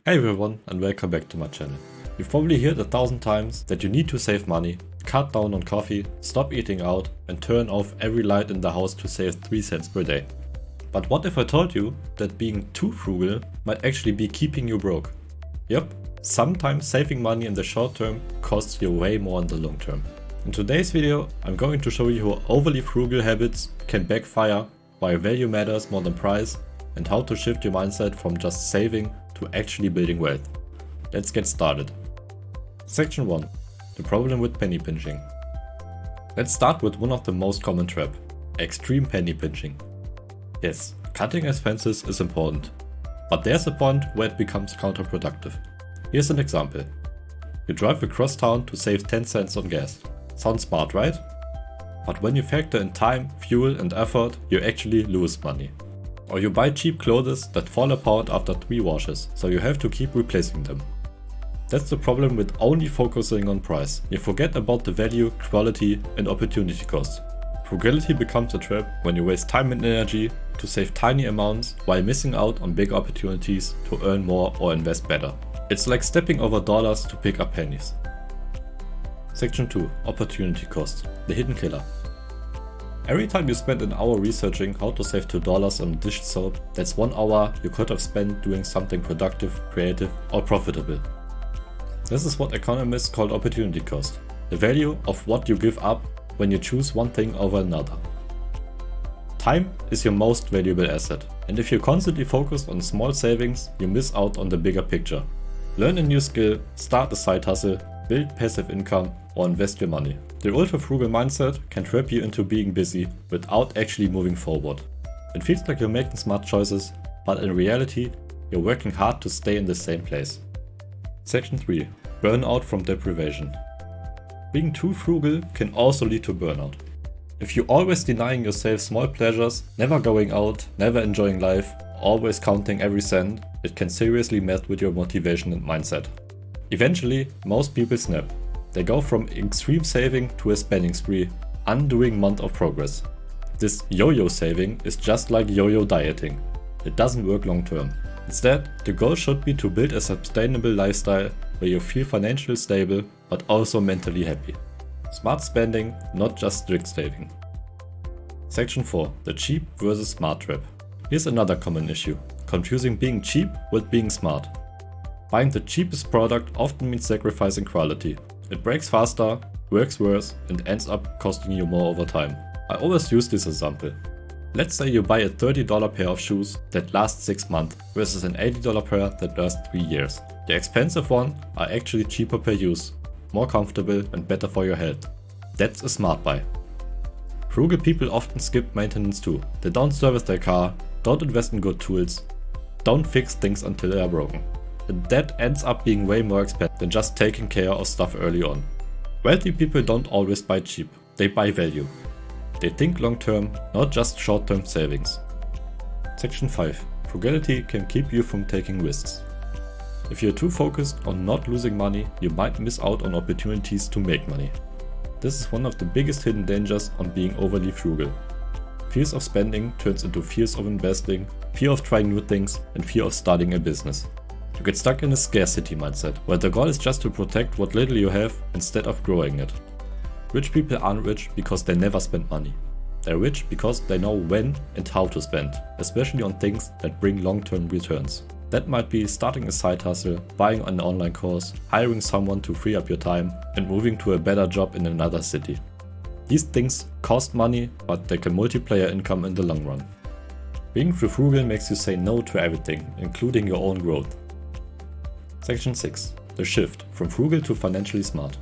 Hey everyone, and welcome back to my channel. You've probably heard 1,000 times that you need to save money, cut down on coffee, stop eating out, and turn off every light in the house to save 3 cents per day. But what if I told you that being too frugal might actually be keeping you broke? Yep, sometimes saving money in the short term costs you way more in the long term. In today's video, I'm going to show you how overly frugal habits can backfire, why value matters more than price, and how to shift your mindset from just saving to actually building wealth. Let's get started. Section 1. The problem with penny pinching. Let's start with one of the most common traps, extreme penny pinching. Yes, cutting expenses is important, but there's a point where it becomes counterproductive. Here's an example. You drive across town to save 10 cents on gas. Sounds smart, right? But when you factor in time, fuel and effort, you actually lose money. Or you buy cheap clothes that fall apart after 3 washes, so you have to keep replacing them. That's the problem with only focusing on price. You forget about the value, quality and opportunity cost. Frugality becomes a trap when you waste time and energy to save tiny amounts while missing out on big opportunities to earn more or invest better. It's like stepping over dollars to pick up pennies. Section 2. Opportunity cost. The hidden killer. Every time you spend an hour researching how to save $2 on dish soap, that's 1 hour you could have spent doing something productive, creative or profitable. This is what economists call opportunity cost, the value of what you give up when you choose one thing over another. Time is your most valuable asset, and if you constantly focus on small savings, you miss out on the bigger picture. Learn a new skill, start a side hustle, build passive income or invest your money. The ultra-frugal mindset can trap you into being busy without actually moving forward. It feels like you're making smart choices, but in reality, you're working hard to stay in the same place. Section 3. Burnout from deprivation. Being too frugal can also lead to burnout. If you're always denying yourself small pleasures, never going out, never enjoying life, always counting every cent, it can seriously mess with your motivation and mindset. Eventually, most people snap. They go from extreme saving to a spending spree, undoing months of progress. This yo-yo saving is just like yo-yo dieting. It doesn't work long term. Instead, the goal should be to build a sustainable lifestyle where you feel financially stable but also mentally happy. Smart spending, not just strict saving. Section 4. The cheap versus smart trap. Here's another common issue, confusing being cheap with being smart. Buying the cheapest product often means sacrificing quality. It breaks faster, works worse, and ends up costing you more over time. I always use this example. Let's say you buy a $30 pair of shoes that lasts 6 months versus an $80 pair that lasts 3 years. The expensive ones are actually cheaper per use, more comfortable and better for your health. That's a smart buy. Frugal people often skip maintenance too. They don't service their car, don't invest in good tools, don't fix things until they are broken. And that ends up being way more expensive than just taking care of stuff early on. Wealthy people don't always buy cheap, they buy value. They think long term, not just short term savings. Section 5. Frugality can keep you from taking risks. If you're too focused on not losing money, you might miss out on opportunities to make money. This is one of the biggest hidden dangers on being overly frugal. Fears of spending turns into fears of investing, fear of trying new things, and fear of starting a business. You get stuck in a scarcity mindset, where the goal is just to protect what little you have instead of growing it. Rich people aren't rich because they never spend money. They're rich because they know when and how to spend, especially on things that bring long-term returns. That might be starting a side hustle, buying an online course, hiring someone to free up your time, and moving to a better job in another city. These things cost money, but they can multiply your income in the long run. Being too frugal makes you say no to everything, including your own growth. Section 6. The shift from frugal to financially smart.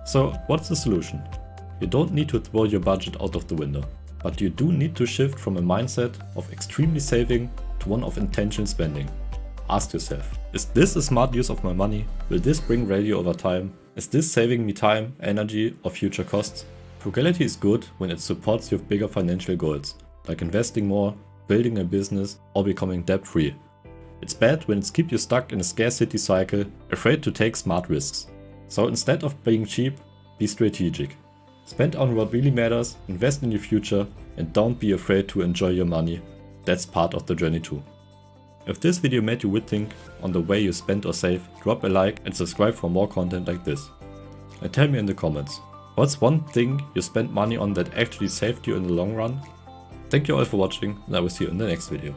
So, what's the solution? You don't need to throw your budget out of the window, but you do need to shift from a mindset of extremely saving to one of intentional spending. Ask yourself, is this a smart use of my money? Will this bring value over time? Is this saving me time, energy or future costs? Frugality is good when it supports your bigger financial goals, like investing more, building a business or becoming debt-free. It's bad when it keeps you stuck in a scarcity cycle, afraid to take smart risks. So instead of being cheap, be strategic. Spend on what really matters, invest in your future, and don't be afraid to enjoy your money. That's part of the journey too. If this video made you rethink on the way you spend or save, drop a like and subscribe for more content like this. And tell me in the comments, what's one thing you spent money on that actually saved you in the long run? Thank you all for watching, and I will see you in the next video.